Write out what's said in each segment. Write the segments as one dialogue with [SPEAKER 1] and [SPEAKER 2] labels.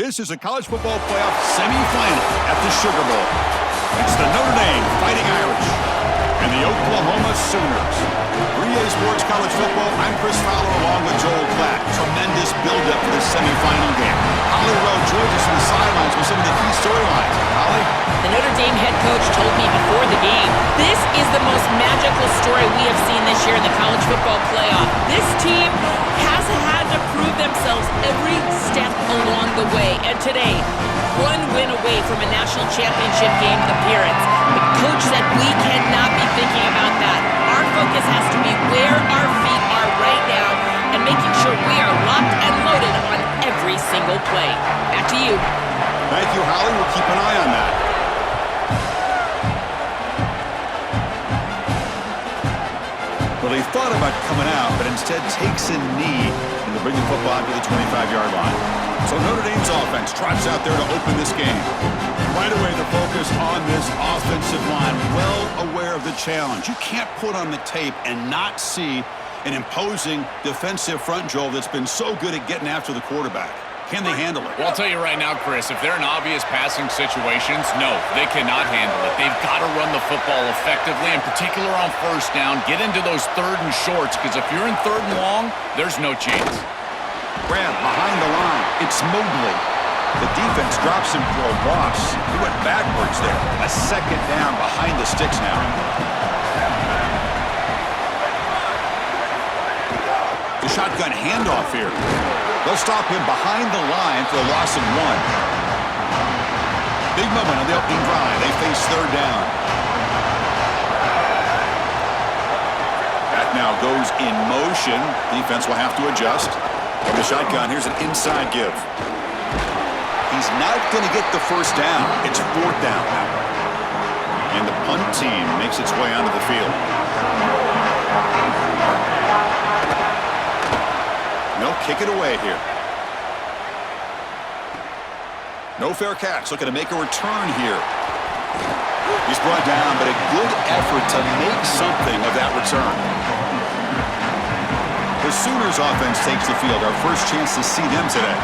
[SPEAKER 1] This is a college football playoff semifinal at the Sugar Bowl. It's the Notre Dame Fighting Irish and the Oklahoma Sooners. 3A Sports College Football, I'm Chris Fowler along with Joel Klatt. Tremendous build-up for this semifinal game. Holly Rowe joins us from the sidelines with some of the key storylines. Holly?
[SPEAKER 2] The Notre Dame head coach told me before the game, this is the most magical story we have seen this year in the college football playoff. This team has had to prove themselves every step along the way. And today, one win away from a national championship game appearance. The coach said we cannot be thinking about that. Our focus has to be where our feet are right now and making sure we are locked and loaded on every single play. Back to you.
[SPEAKER 1] Thank you, Holly. We'll keep an eye on that. Well, he thought about coming out, but instead takes a knee and to bring the football to the 25-yard line. So Notre Dame's offense trots out there to open this game. Right away, the focus on this offensive line, well aware of the challenge. You can't put on the tape and not see an imposing defensive front, Joel, that's been so good at getting after the quarterback. Can they handle it?
[SPEAKER 3] Well, I'll tell you right now, Chris, if they're in obvious passing situations, no, they cannot handle it. They've got to run the football effectively, in particular on first down. Get into those third and shorts, because if you're in third and long, there's no chance.
[SPEAKER 1] Grant behind the line. It's Mobley. The defense drops him for a loss. He went backwards there. A second down behind the sticks now. The shotgun handoff here. They'll stop him behind the line for a loss of 1. Big moment on the opening drive. They face third down. That now goes in motion. Defense will have to adjust. From the shotgun, here's an inside give. He's not going to get the first down. It's fourth down now. And the punt team makes its way onto the field. They'll kick it away here. No fair catch. Looking to make a return here. He's brought down, but a good effort to make something of that return. The Sooners offense takes the field. Our first chance to see them today.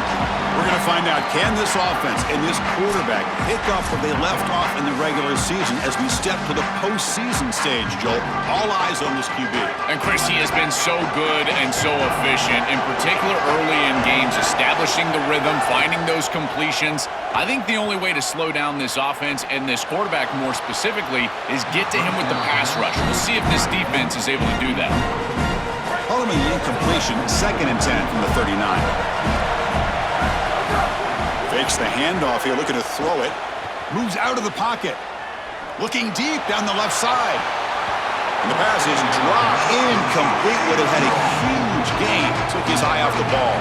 [SPEAKER 1] We're going to find out, can this offense and this quarterback pick up where they left off in the regular season as we step to the postseason stage, Joel? All eyes on this QB.
[SPEAKER 3] And Chris, he has been so good and so efficient, in particular early in games, establishing the rhythm, finding those completions. I think the only way to slow down this offense and this quarterback more specifically is get to him with the pass rush. We'll see if this defense is able to do that.
[SPEAKER 1] Ultimately, incompletion, 2nd and 10 from the 39. Fakes the handoff here, looking to throw it. Moves out of the pocket. Looking deep down the left side. And the pass is dropped incomplete. Would have had a huge gain. Took his eye off the ball.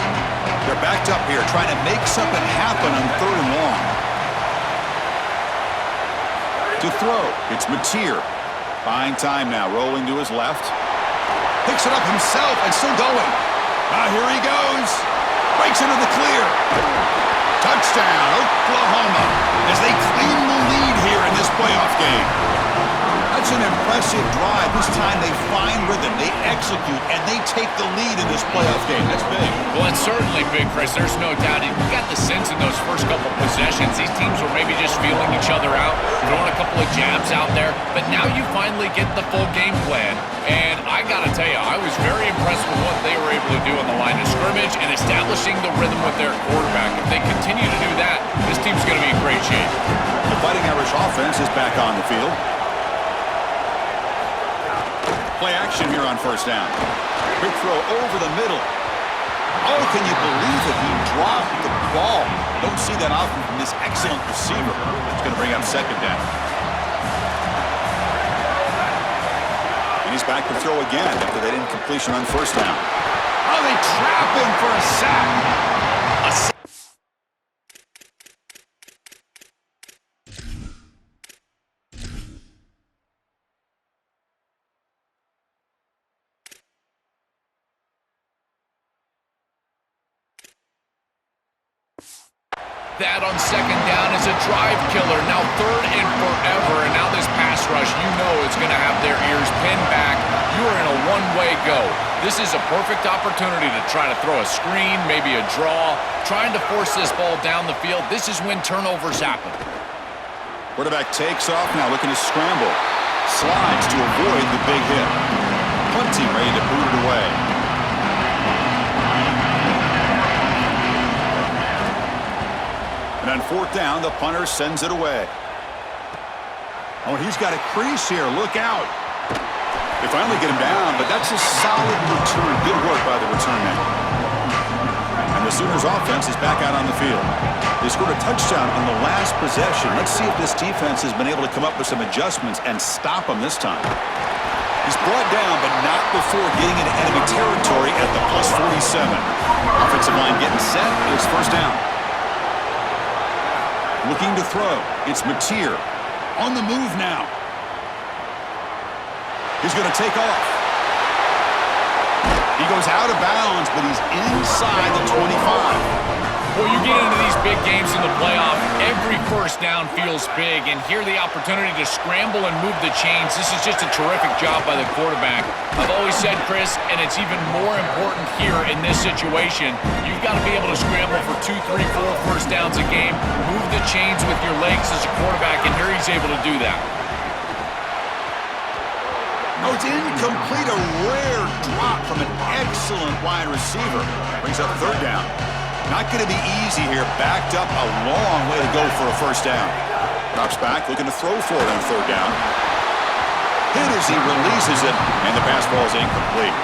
[SPEAKER 1] They're backed up here, trying to make something happen on third and long. To throw, it's Mateer. Buying time now, rolling to his left. Picks it up himself and still going. Here he goes. Breaks into the clear. Touchdown, Oklahoma, as they claim the lead here in this playoff game. That's an impressive drive. This time they find rhythm, they execute, and they take the lead in this playoff game. That's big.
[SPEAKER 3] Well, it's certainly big, Chris. There's no doubt. You got the sense in those first couple possessions, these teams were maybe just feeling each other out, throwing a couple of jabs out there. But now you finally get the full game plan. And I got to tell you, I was very impressed with what they were able to do on the line of scrimmage and establishing the rhythm with their quarterback. If they continue to do that, this team's going to be in great shape.
[SPEAKER 1] The Fighting Irish offense is back on the field. Play action here on first down. Quick throw over the middle. Oh, can you believe it? He dropped the ball. Don't see that often from this excellent receiver. It's going to bring up second down. And he's back to throw again after that incompletion on first down. Oh, they trap him for a sack.
[SPEAKER 3] That on second down is a drive killer. Now third and forever, and now this pass rush, you know it's going to have their ears pinned back. you are in a one-way go. This is a perfect opportunity to try to throw a screen, maybe a draw, trying to force this ball down the field. This is when turnovers happen.
[SPEAKER 1] Quarterback takes off now, looking to scramble. Slides to avoid the big hit. Punt team ready to boot it away. And on fourth down, the punter sends it away. Oh, he's got a crease here. Look out. They finally get him down, but that's a solid return. Good work by the return man. And the Sooners offense is back out on the field. They scored a touchdown on the last possession. Let's see if this defense has been able to come up with some adjustments and stop them this time. He's brought down, but not before getting into enemy territory at the +47. Offensive line getting set. It's first down. Looking to throw. It's Mateer. On the move now. He's going to take off. He goes out of bounds, but he's inside the 25.
[SPEAKER 3] Well, you get into these big games in the playoff, every first down feels big, and here the opportunity to scramble and move the chains. This is just a terrific job by the quarterback. I've always said, Chris, and it's even more important here in this situation, you've got to be able to scramble for 2, 3, 4 first downs a game, move the chains with your legs as a quarterback, and here he's able to do that.
[SPEAKER 1] Oh, it's incomplete. A rare drop from an excellent wide receiver. Brings up third down. Not going to be easy here. Backed up a long way to go for a first down. Drops back, looking to throw for it on third down. Hit as he releases it, and the pass ball is incomplete.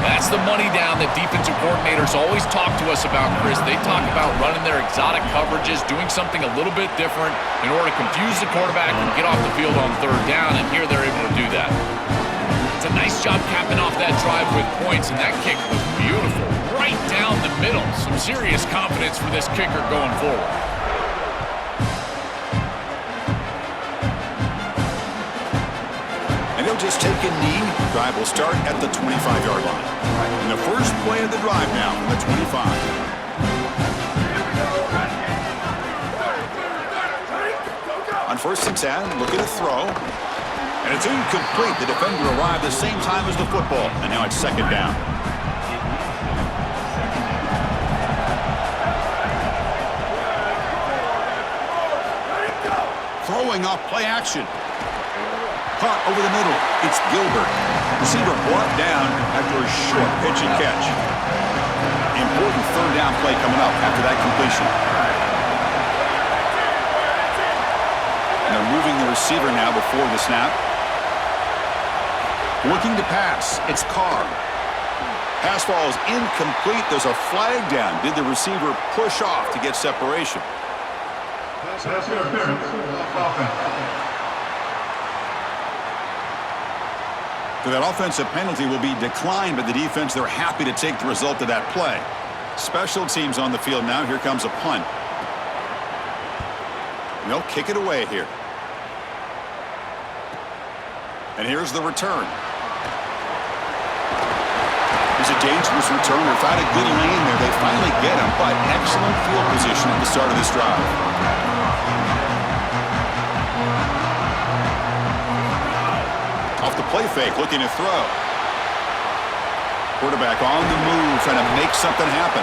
[SPEAKER 3] That's the money down that defensive coordinators always talk to us about, Chris. They talk about running their exotic coverages, doing something a little bit different in order to confuse the quarterback and get off the field on third down, and here they're able to do that. It's a nice job capping off that drive with points, and that kick was beautiful. Right down the middle. Some serious confidence for this kicker going forward.
[SPEAKER 1] And he'll just take a knee. Drive will start at the 25-yard line. And the first play of the drive now from the 25. On first and 10, looking to throw. And it's incomplete. The defender arrived the same time as the football. And now it's second down. Throwing off play action. Caught over the middle. It's Gilbert. Receiver brought down after a short pitch and catch. Important third down play coming up after that completion. And they're moving the receiver now before the snap. Looking to pass. It's Carr. Pass ball is incomplete. There's a flag down. Did the receiver push off to get separation? So that offensive penalty will be declined by the defense. They're happy to take the result of that play. Special teams on the field now. Here comes a punt. And they'll kick it away here. And here's the return. It's a dangerous return. They found a good lane there. They finally get him, but excellent field position at the start of this drive. Off the play fake, looking to throw. Quarterback on the move, trying to make something happen.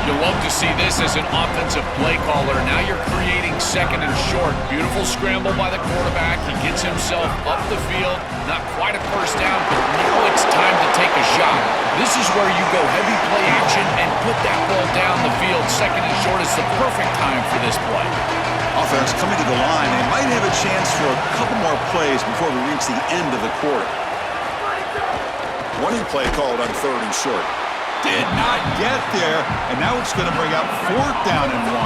[SPEAKER 3] You love to see this as an offensive play caller. Now you're creating second and short. Beautiful scramble by the quarterback. He gets himself up the field. Not quite a first down, but now it's time to take a shot. This is where you go heavy play action and put that ball down the field. Second and short is the perfect time for this play.
[SPEAKER 1] Offense coming to the line. They might have a chance for a couple more plays before we reach the end of the quarter. Running play called on third and short. Did not get there, and now it's going to bring up fourth down and 1.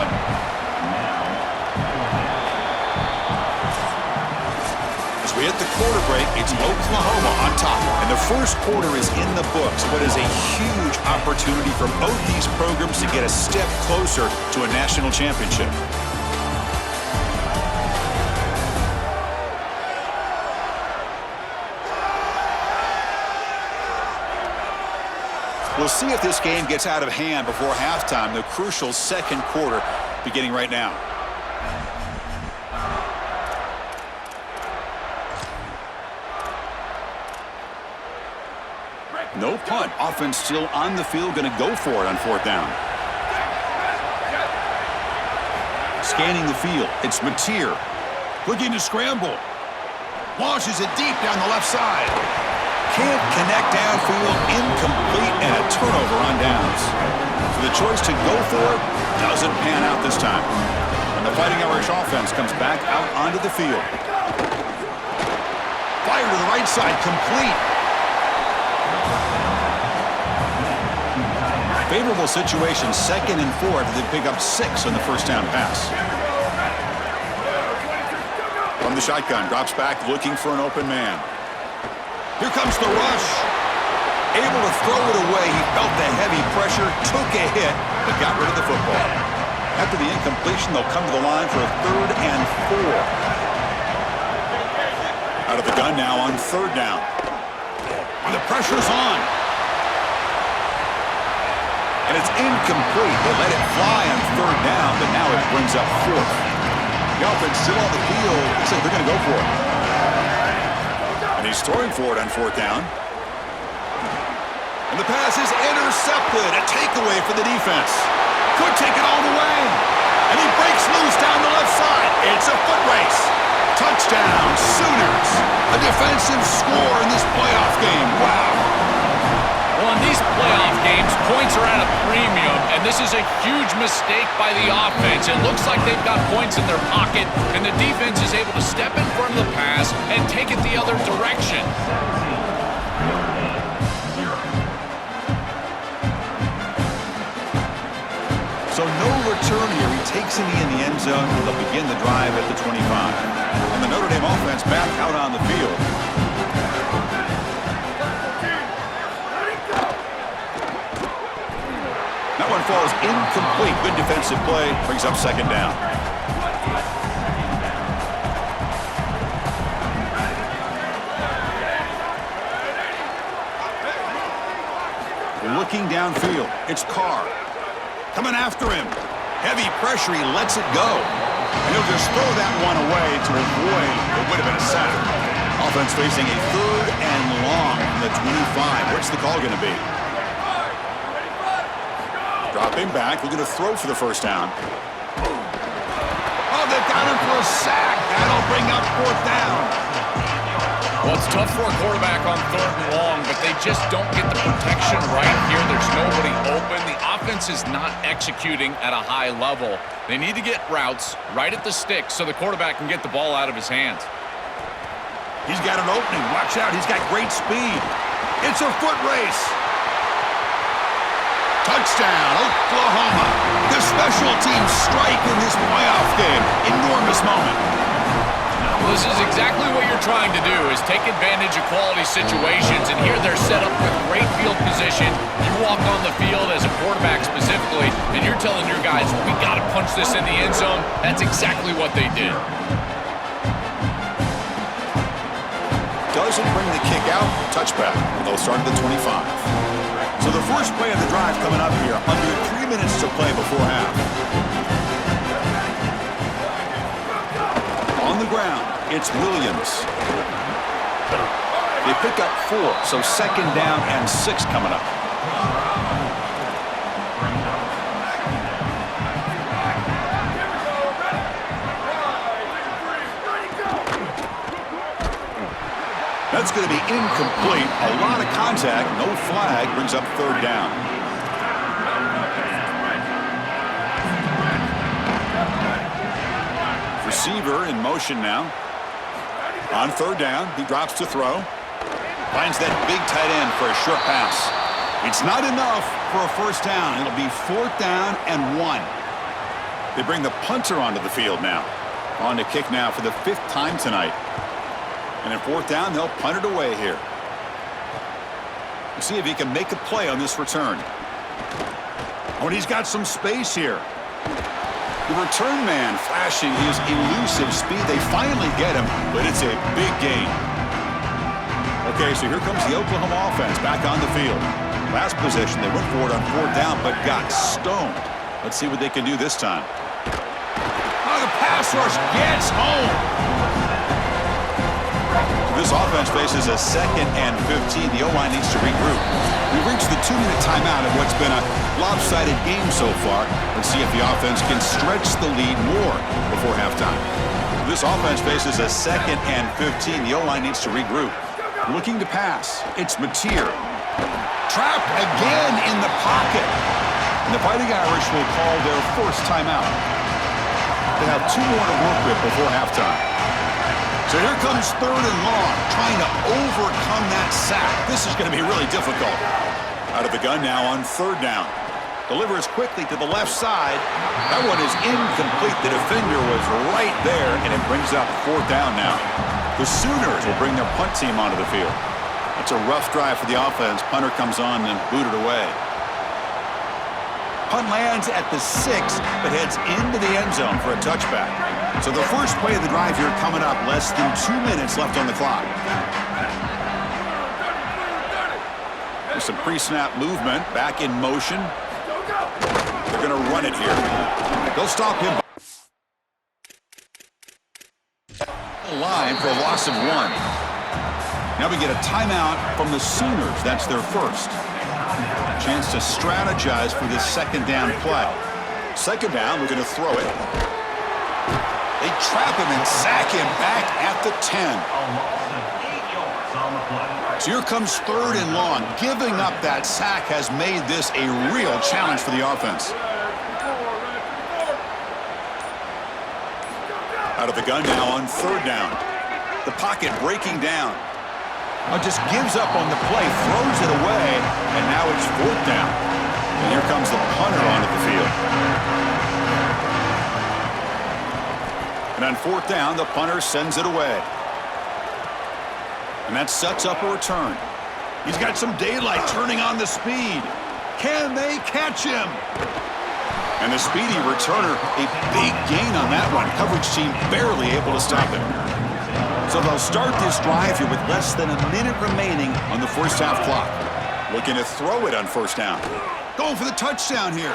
[SPEAKER 1] As we hit the quarter break, it's Oklahoma on top, and the first quarter is in the books. What is a huge opportunity for both these programs to get a step closer to a national championship. We'll see if this game gets out of hand before halftime. The crucial second quarter beginning right now. No punt. Offense still on the field, going to go for it on fourth down. Scanning the field, it's Mateer. Looking to scramble. Launches it deep down the left side. Can't connect downfield, incomplete, and a turnover on downs. So the choice to go for it doesn't pan out this time. And the Fighting Irish offense comes back out onto the field. Fire to the right side, complete. Favorable situation, 2nd and 4. They pick up 6 on the first down pass. From the shotgun, drops back, looking for an open man. Here comes the rush. Able to throw it away. He felt the heavy pressure, took a hit, but got rid of the football. After the incompletion, they'll come to the line for a 3rd and 4. Out of the gun now on 3rd down. The pressure's on. And it's incomplete. They let it fly on 3rd down, but now it brings up 4th. The offense still on the field. Looks like they're going to go for it. And he's throwing for it on 4th down. And the pass is intercepted. A takeaway for the defense. Could take it all the way. And he breaks loose down the left side. It's a foot race. Touchdown, Sooners. A defensive score in this playoff game. Wow.
[SPEAKER 3] Well, in these playoff games, points are at a premium, and this is a huge mistake by the offense. It looks like they've got points in their pocket, and the defense is able to step in front of the pass and take it the other direction.
[SPEAKER 1] So no return here. He takes it in the end zone. They'll begin the drive at the 25. And the Notre Dame offense back out on the field. That one falls incomplete. Good defensive play. Brings up 2nd down. Looking downfield. It's Carr. Coming after him. Heavy pressure. He lets it go. And he'll just throw that one away to avoid what would have been a sack. Offense facing a 3rd and long from the 25. What's the call going to be? Dropping back, looking to throw for the 1st down. Oh, they've got him for a sack. That'll bring up 4th down.
[SPEAKER 3] Well, it's tough for a quarterback on 3rd and long, but they just don't get the protection right here. There's nobody open. The offense is not executing at a high level. They need to get routes right at the stick so the quarterback can get the ball out of his hands.
[SPEAKER 1] He's got an opening. Watch out. He's got great speed. It's a foot race. Touchdown, Oklahoma. The special teams strike in this playoff game. Enormous moment.
[SPEAKER 3] Well, this is exactly what you're trying to do, is take advantage of quality situations. And here they're set up with great field position. You walk on the field as a quarterback specifically, and you're telling your guys, we got to punch this in the end zone. That's exactly what they did.
[SPEAKER 1] Doesn't bring the kick out. Touchback. They'll start at the 25. So the first play of the drive coming up here. Under 3 minutes to play before half. On the ground, it's Williams. They pick up 4, so 2nd down and 6 coming up. That's going to be incomplete. A lot of contact. No flag. Brings up 3rd down. Receiver in motion now. On 3rd down, he drops to throw. Finds that big tight end for a short pass. It's not enough for a 1st down. It'll be 4th down and 1. They bring the punter onto the field now. On to kick now for the 5th time tonight. And in 4th down, they'll punt it away here. We'll see if he can make a play on this return. Oh, and he's got some space here. The return man flashing his elusive speed. They finally get him, but it's a big gain. Okay, so here comes the Oklahoma offense back on the field. Last possession, they went for it on 4th down, but got stoned. Let's see what they can do this time. Oh, the pass rush gets home. This offense faces a 2nd and 15. The O-line needs to regroup. We've reached the 2-minute timeout of what's been a lopsided game so far. Let's see if the offense can stretch the lead more before halftime. This offense faces a 2nd and 15. The O-line needs to regroup. Looking to pass. It's Mateer. Trapped again in the pocket. And the Fighting Irish will call their first timeout. They have 2 more to work with before halftime. So here comes 3rd and long, trying to overcome that sack. This is going to be really difficult. Out of the gun now on 3rd down. Delivers quickly to the left side. That one is incomplete. The defender was right there, and it brings up 4th down now. The Sooners will bring their punt team onto the field. It's a rough drive for the offense. Punter comes on and booted away. Punt lands at the 6, but heads into the end zone for a touchback. So the first play of the drive here coming up, less than 2 minutes left on the clock. There's some pre-snap movement, back in motion. They're going to run it here. They'll stop him. Line for a loss of 1. Now we get a timeout from the Sooners. That's their first. Chance to strategize for this 2nd down play. 2nd down, we're going to throw it. They trap him and sack him back at the 10. So here comes 3rd and long. Giving up that sack has made this a real challenge for the offense. Out of the gun now on 3rd down. The pocket breaking down. Just gives up on the play, throws it away, and now it's 4th down. And here comes the punter onto the field. And on 4th down, the punter sends it away. And that sets up a return. He's got some daylight turning on the speed. Can they catch him? And the speedy returner, a big gain on that one. Coverage team barely able to stop it. So they'll start this drive here with less than a minute remaining on the first half clock. Looking to throw it on 1st down. Going for the touchdown here.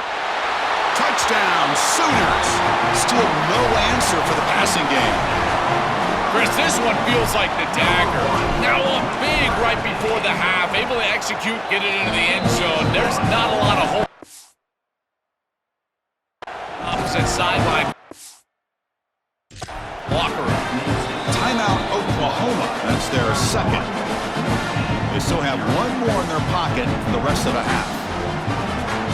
[SPEAKER 1] Touchdown, Sooners. Still no answer for the passing game.
[SPEAKER 3] Chris, this one feels like the dagger. Now up big right before the half. Able to execute, get it into the end zone. There's not a lot of hope. Opposite sideline. Walker.
[SPEAKER 1] Timeout, Oklahoma. That's their 2nd. They still have 1 more in their pocket for the rest of the half.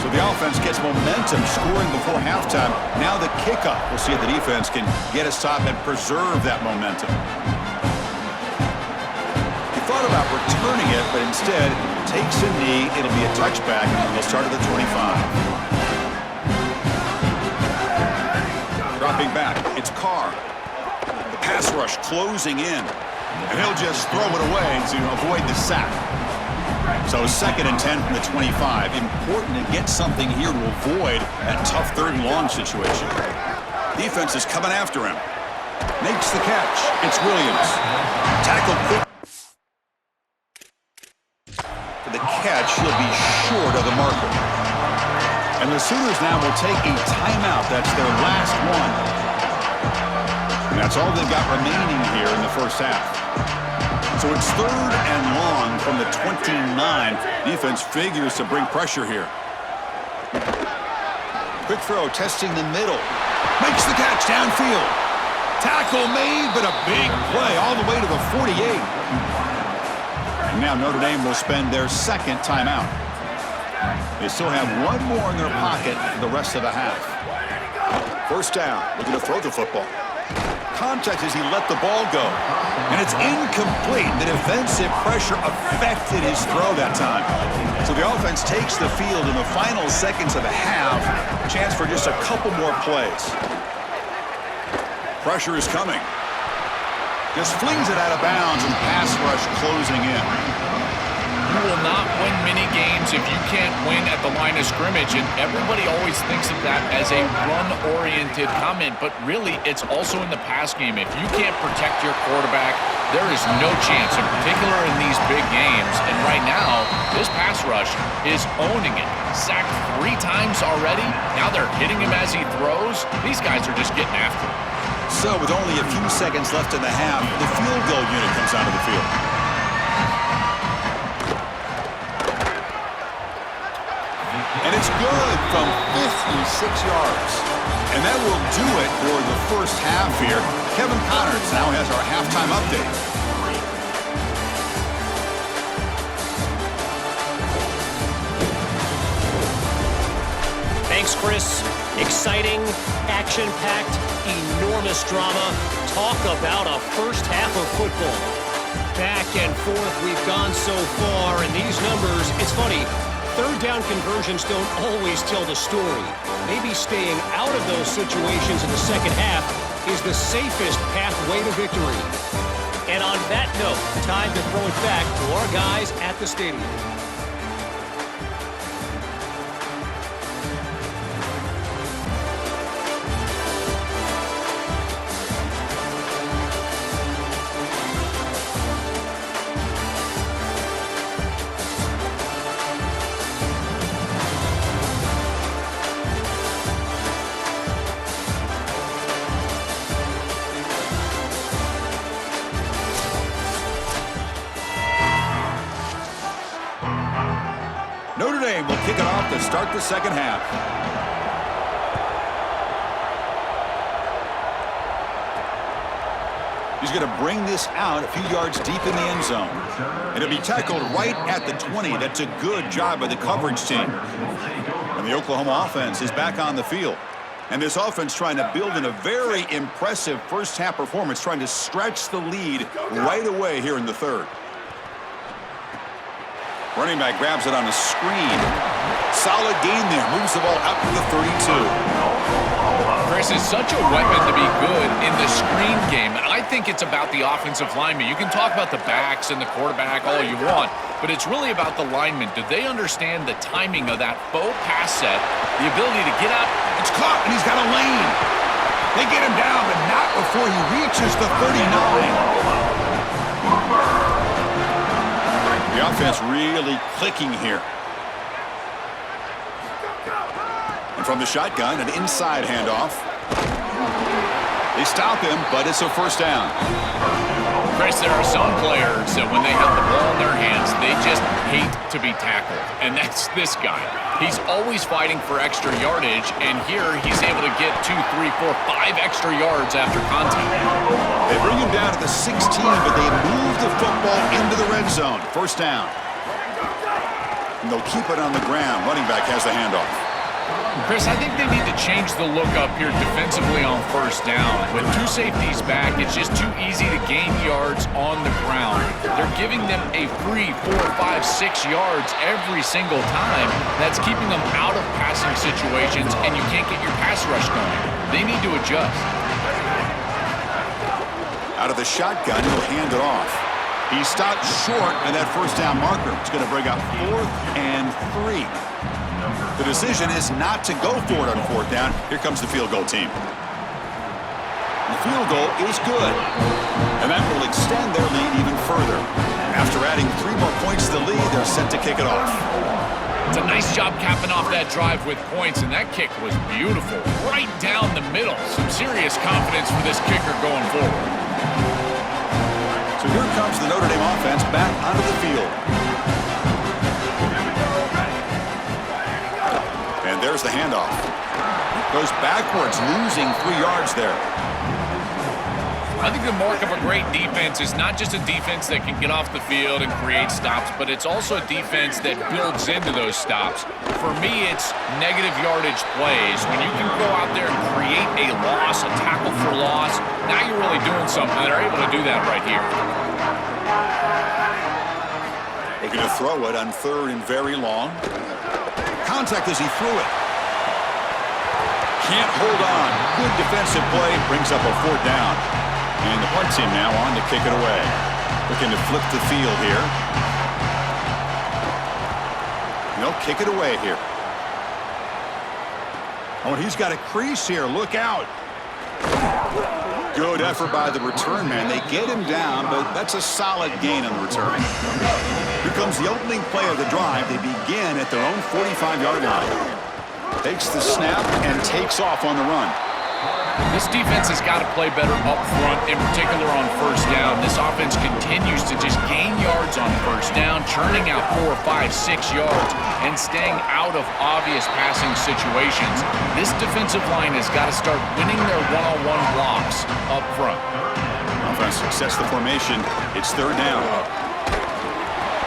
[SPEAKER 1] So the offense gets momentum, scoring before halftime. Now the kickoff. We'll see if the defense can get a stop and preserve that momentum. He thought about returning it, but instead takes a knee. It'll be a touchback. They'll start at the 25. Dropping back, it's Carr. The pass rush closing in. And he'll just throw it away to avoid the sack. So 2nd and 10 from the 25. Important to get something here to avoid that tough 3rd and long situation. Defense is coming after him. Makes the catch. It's Williams. Tackled quick. For the catch, he'll be short of the marker. And the Sooners now will take a timeout. That's their last one. And that's all they've got remaining here in the first half. So it's 3rd and long from the 29. Defense figures to bring pressure here. Quick throw, testing the middle. Makes the catch downfield. Tackle made, but a big play all the way to the 48. And now Notre Dame will spend their 2nd timeout. They still have 1 more in their pocket for the rest of the half. 1st down, looking to throw the football. Contact as he let the ball go. And it's incomplete. The defensive pressure affected his throw that time. So the offense takes the field in the final seconds of the half. Chance for just a couple more plays. Pressure is coming. Just flings it out of bounds and pass rush closing in.
[SPEAKER 3] You will not win many games if you can't win at the line of scrimmage, and everybody always thinks of that as a run-oriented comment, but really it's also in the pass game. If you can't protect your quarterback, there is no chance, in particular in these big games. And right now, this pass rush is owning it. Sacked 3 times already. Now they're hitting him as he throws. These guys are just getting after him.
[SPEAKER 1] so, with only a few seconds left in the half, the field goal unit comes onto the field. And it's good from 56 yards. And that will do it for the first half here. Kevin Connors now has our halftime update.
[SPEAKER 4] Thanks, Chris. Exciting, action-packed, enormous drama. Talk about a first half of football. Back and forth we've gone so far, and these numbers, it's funny, third down conversions don't always tell the story. Maybe staying out of those situations in the second half is the safest pathway to victory. And on that note, time to throw it back to our guys at the stadium.
[SPEAKER 1] Notre Dame will kick it off to start the second half. He's going to bring this out a few yards deep in the end zone. And it'll be tackled right at the 20. That's a good job by the coverage team. And the Oklahoma offense is back on the field. And this offense trying to build in a very impressive first half performance, trying to stretch the lead right away here in the third. Running back grabs it on a screen. Solid gain there. Moves the ball out to the 32.
[SPEAKER 3] Chris, is such a weapon to be good in the screen game. And I think it's about the offensive lineman. You can talk about the backs and the quarterback all you want, but it's really about the linemen. Do they understand the timing of that faux pass set, the ability to get out?
[SPEAKER 1] It's caught, and he's got a lane. They get him down, but not before he reaches the 39. The offense really clicking here. And from the shotgun, an inside handoff. They stop him, but it's a first down.
[SPEAKER 3] Chris, there are some players that when they have the ball in their hands, they just hate to be tackled. And that's this guy. He's always fighting for extra yardage, and here he's able to get 2, 3, 4, 5 extra yards after contact.
[SPEAKER 1] They bring him down to the 16, but they move the football into the red zone. First down. And they'll keep it on the ground. Running back has the handoff.
[SPEAKER 3] Chris, I think they need to change the look up here defensively on first down. With 2 safeties back, it's just too easy to gain yards on the ground. They're giving them a free 4, 5, 6 yards every single time. That's keeping them out of passing situations, and you can't get your pass rush going. They need to adjust.
[SPEAKER 1] Out of the shotgun, he'll hand it off. He stopped short in that first down marker. It's going to bring up 4th and 3. The decision is not to go for it on 4th down. Here comes the field goal team. The field goal is good. And that will extend their lead even further. After adding 3 more points to the lead, they're set to kick it off.
[SPEAKER 3] It's a nice job capping off that drive with points, and that kick was beautiful. Right down the middle. Some serious confidence for this kicker going forward.
[SPEAKER 1] So here comes the Notre Dame offense back onto the field. And there's the handoff. Goes backwards, losing 3 yards there.
[SPEAKER 3] I think the mark of a great defense is not just a defense that can get off the field and create stops, but it's also a defense that builds into those stops. For me, it's negative yardage plays. When you can go out there and create a loss, a tackle for loss, now you're really doing something. They're able to do that right here.
[SPEAKER 1] Looking to throw it on 3rd and very long. Contact as he threw it. Can't hold on. Good defensive play. Brings up a 4th down. And the punt team now on to kick it away. Looking to flip the field here. They'll kick it away here. Oh, and he's got a crease here. Look out. Good effort by the return man. They get him down, but that's a solid gain on the return. Here comes the opening play of the drive. They begin at their own 45-yard line. Takes the snap and takes off on the run.
[SPEAKER 3] This defense has got to play better up front, in particular on first down. This offense continues to just gain yards on first down, churning out 4, 5, 6 yards, and staying out of obvious passing situations. This defensive line has got to start winning their one-on-one blocks up front.
[SPEAKER 1] Offense success the formation. It's third down.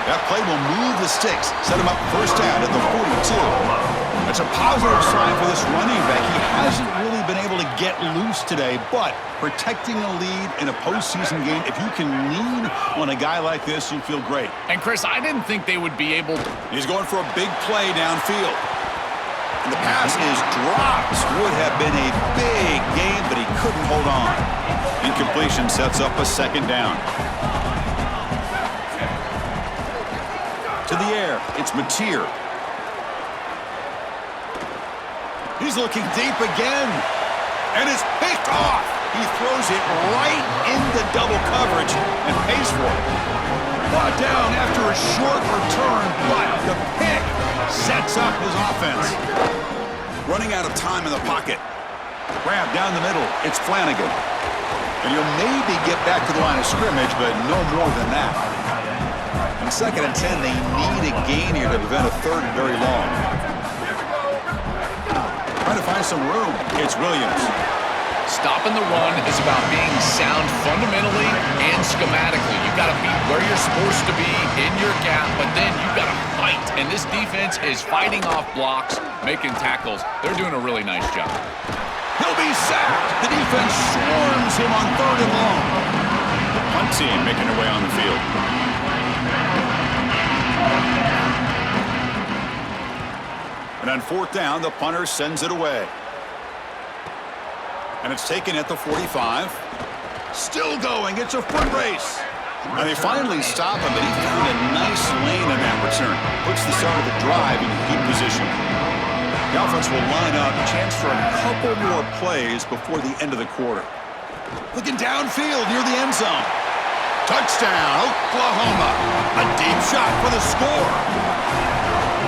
[SPEAKER 1] That play will move the sticks, set him up first down at the 42. That's a positive sign for this running back. He hasn't really been able to get loose today, but protecting a lead in a postseason game, if you can lean on a guy like this, you feel great.
[SPEAKER 3] And Chris, I didn't think they would be able to.
[SPEAKER 1] He's going for a big play downfield. And the pass is dropped. Would have been a big game, but he couldn't hold on. Incompletion sets up a second down. To the air, it's Mateer. He's looking deep again, and it's picked off. He throws it right into double coverage and pays for it. Brought down after a short return, but the pick sets up his offense. Running out of time in the pocket. Grab down the middle, it's Flanagan. And you'll maybe get back to the line of scrimmage, but no more than that. On 2nd and 10, they need a gain here to prevent a third and very long. Trying to find some room. It's Williams.
[SPEAKER 3] Stopping the run is about being sound fundamentally and schematically. You've got to be where you're supposed to be in your gap, but then you've got to fight. And this defense is fighting off blocks, making tackles. They're doing a really nice job.
[SPEAKER 1] He'll be sacked. The defense swarms him on 3rd and long. The punt team making their way on the field. And on 4th down, the punter sends it away. And it's taken at the 45. Still going. It's a foot race. And they finally stop him, but he found a nice lane in that return. Puts the start of the drive in good position. The offense will line up. Chance for a couple more plays before the end of the quarter. Looking downfield near the end zone. Touchdown, Oklahoma. A deep shot for the score.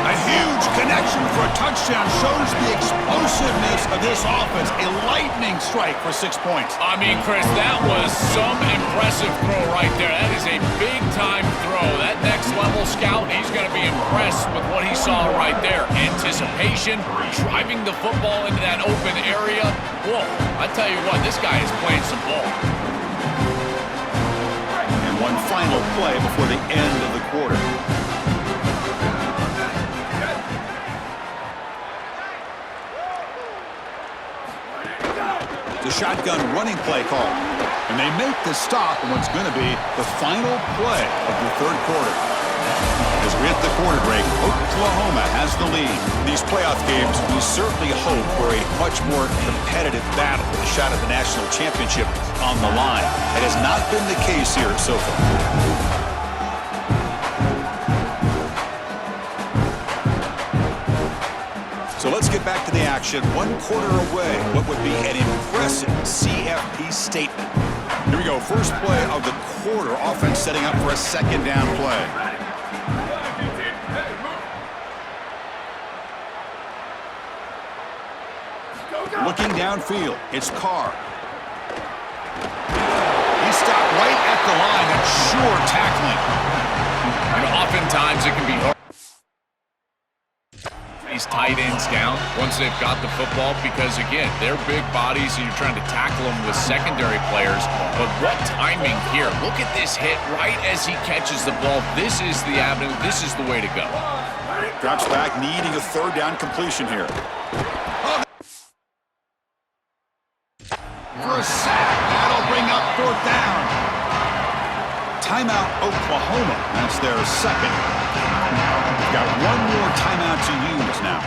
[SPEAKER 1] A huge connection for a touchdown shows the explosiveness of this offense. A lightning strike for 6 points.
[SPEAKER 3] I mean, Chris, that was some impressive throw right there. That is a big-time throw. That next-level scout, he's going to be impressed with what he saw right there. Anticipation, driving the football into that open area. Whoa, I tell you what, this guy is playing some ball.
[SPEAKER 1] And one final play before the end of the quarter. The shotgun running play call. And they make the stop on what's going to be the final play of the 3rd quarter. As we hit the quarter break, Oklahoma has the lead. These playoff games, we certainly hope for a much more competitive battle with a shot at the national championship on the line. It has not been the case here so far. So let's get back to the action. 1 quarter away. What would be an impressive CFP statement. Here we go. First play of the quarter. Offense setting up for a 2nd down play. Looking downfield. It's Carr. He stopped right at the line. That's sure tackling.
[SPEAKER 3] You know, oftentimes it can be hard. These tight ends down once they've got the football because, again, they're big bodies and you're trying to tackle them with secondary players. But what timing here. Look at this hit right as he catches the ball. This is the avenue. This is the way to go.
[SPEAKER 1] Drops back, needing a 3rd down completion here. For a sack. That'll bring up 4th down. Timeout, Oklahoma. That's their 2nd. Got one more timeout to use now.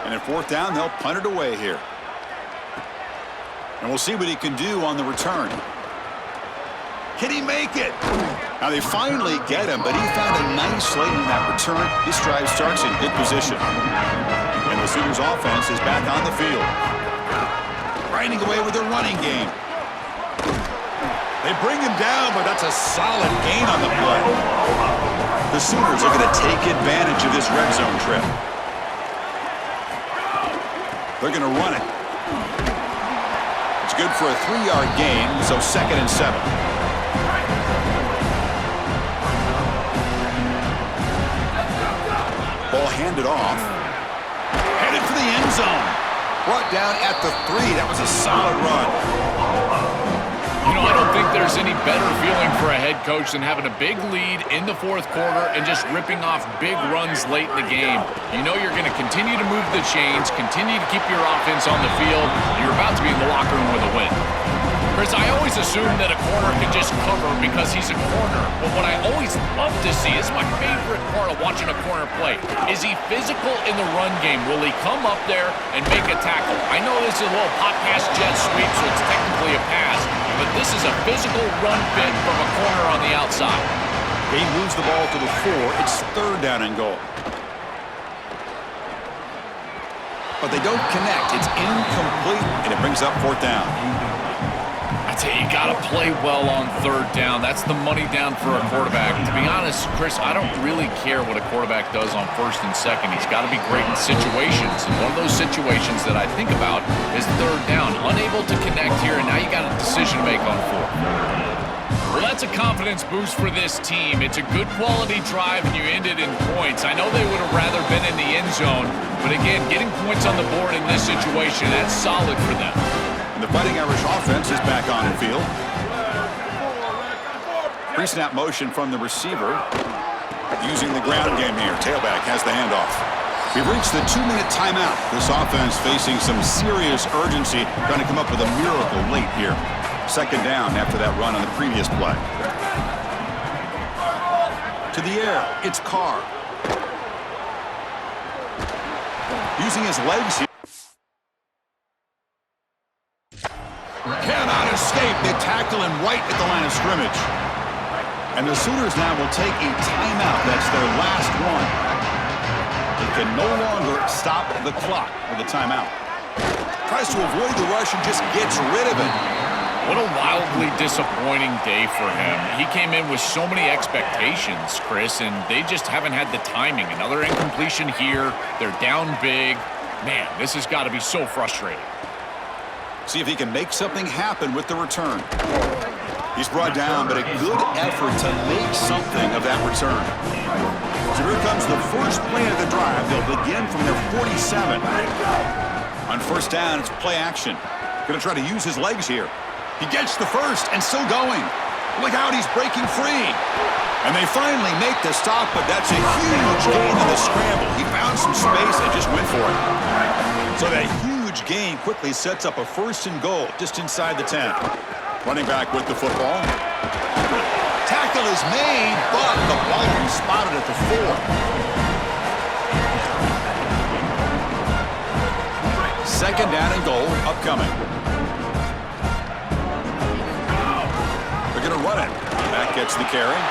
[SPEAKER 1] And at 4th down, they'll punt it away here. And we'll see what he can do on the return. Can he make it? Now they finally get him, but he found a nice lane in that return. This drive starts in good position. And the Sooners offense is back on the field. Grinding away with their running game. They bring him down, but that's a solid gain on the play. The Sooners are going to take advantage of this red zone trip. They're going to run it. It's good for a 3-yard gain, so 2nd and 7. Ball handed off. Headed for the end zone. Brought down at the 3. That was a solid run.
[SPEAKER 3] You know, I don't think there's any better feeling for a head coach than having a big lead in the 4th quarter and just ripping off big runs late in the game. You know you're going to continue to move the chains, continue to keep your offense on the field. You're about to be in the locker room with a win. Chris, I always assume that a corner can just cover because he's a corner. But what I always love to see is my favorite part of watching a corner play. Is he physical in the run game? Will he come up there and make a tackle? I know this is a little pop pass jet sweep, so it's technically a pass. But this is a physical run fit from a corner on the outside.
[SPEAKER 1] He moves the ball to the 4. It's 3rd down and goal. But they don't connect. It's incomplete, and it brings up 4th down.
[SPEAKER 3] I tell you, you got to play well on 3rd down. That's the money down for a quarterback. To be honest, Chris, I don't really care what a quarterback does on 1st and 2nd. He's got to be great in situations. And one of those situations that I think about is 3rd down. Unable to connect here, and now you got a decision to make on 4th. Well, that's a confidence boost for this team. It's a good quality drive, and you end it in points. I know they would have rather been in the end zone, but again, getting points on the board in this situation, that's solid for them.
[SPEAKER 1] And the Fighting Irish offense is back on the field. Pre-snap motion from the receiver. Using the ground game here. Tailback has the handoff. We've reached the 2-minute timeout. This offense facing some serious urgency, trying to come up with a miracle late here. 2nd down after that run on the previous play. To the air, it's Carr. Using his legs here. Cannot escape. They tackle him right at the line of scrimmage. And the Sooners now will take a timeout. That's their last one. They can no longer stop the clock with a timeout. Tries to avoid the rush and just gets rid of it.
[SPEAKER 3] What a wildly disappointing day for him. He came in with so many expectations, Chris, and they just haven't had the timing. Another incompletion here. They're down big. Man, this has got to be so frustrating.
[SPEAKER 1] See if he can make something happen with the return. He's brought down, but a good effort to make something of that return. So here comes the first play of the drive. They'll begin from their 47. On 1st down, it's play action. Going to try to use his legs here. He gets the first and still going. Look out, he's breaking free. And they finally make the stop, but that's a huge gain in the scramble. He found some space and just went for it. So that huge gain quickly sets up a 1st and goal just inside the 10. Running back with the football. Tackle is made, but the ball is spotted at the 4. 2nd down and goal upcoming. They're going to run it. That gets the carry.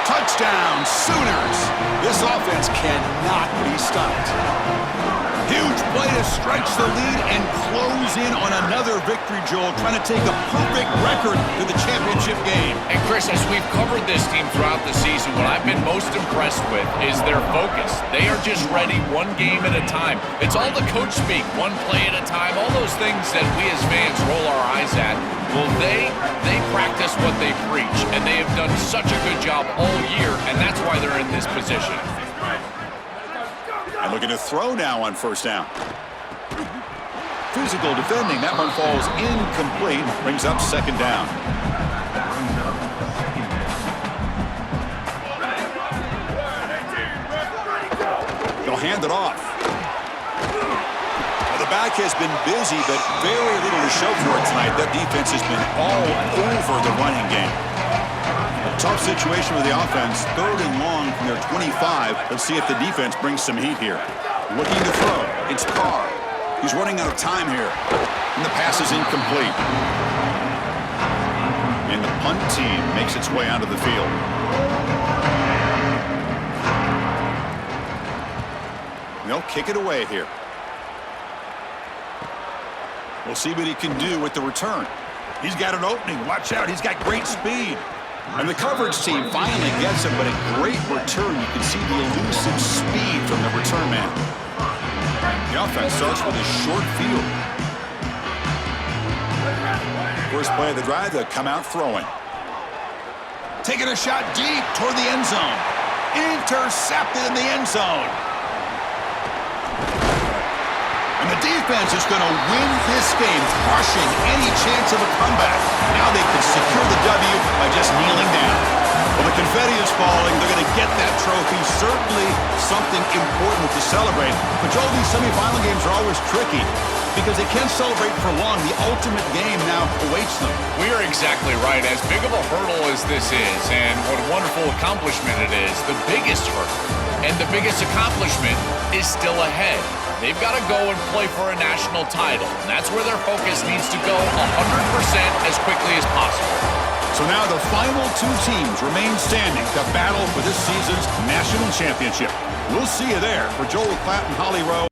[SPEAKER 1] Touchdown, Sooners! This offense cannot be stopped. Huge play to stretch the lead and close in on another victory, Joel, trying to take a perfect record to the championship game.
[SPEAKER 3] And Chris, as we've covered this team throughout the season, what I've been most impressed with is their focus. They are just ready one game at a time. It's all the coach speak, one play at a time, all those things that we as fans roll our eyes at. Well, they practice what they preach, and they have done such a good job all year, and that's why they're in this position.
[SPEAKER 1] And looking to throw now on 1st down. Physical defending. That one falls incomplete. Brings up 2nd down. They'll hand it off. Well, the back has been busy, but very little to show for it tonight. That defense has been all over the running game. Tough situation with the offense. 3rd and long from their 25. Let's see if the defense brings some heat here. Looking to throw. It's Carr. He's running out of time here. And the pass is incomplete. And the punt team makes its way onto the field. They'll kick it away here. We'll see what he can do with the return. He's got an opening. Watch out. He's got great speed. And the coverage team finally gets him, but a great return. You can see the elusive speed from the return man. The offense starts with a short field. First play of the drive, they'll come out throwing. Taking a shot deep toward the end zone. Intercepted in the end zone. And the defense is going to win this game, crushing any chance of a comeback. Now they can secure the W by just kneeling down. Well, the confetti is falling. They're going to get that trophy. Certainly something important to celebrate. But, Joel, these semifinal games are always tricky because they can't celebrate for long. The ultimate game now awaits them.
[SPEAKER 3] We are exactly right. As big of a hurdle as this is, and what a wonderful accomplishment it is, the biggest hurdle and the biggest accomplishment is still ahead. They've got to go and play for a national title, and that's where their focus needs to go 100% as quickly as possible.
[SPEAKER 1] So now the final two teams remain standing to battle for this season's national championship. We'll see you there. For Joel Klatt and Holly Rowe,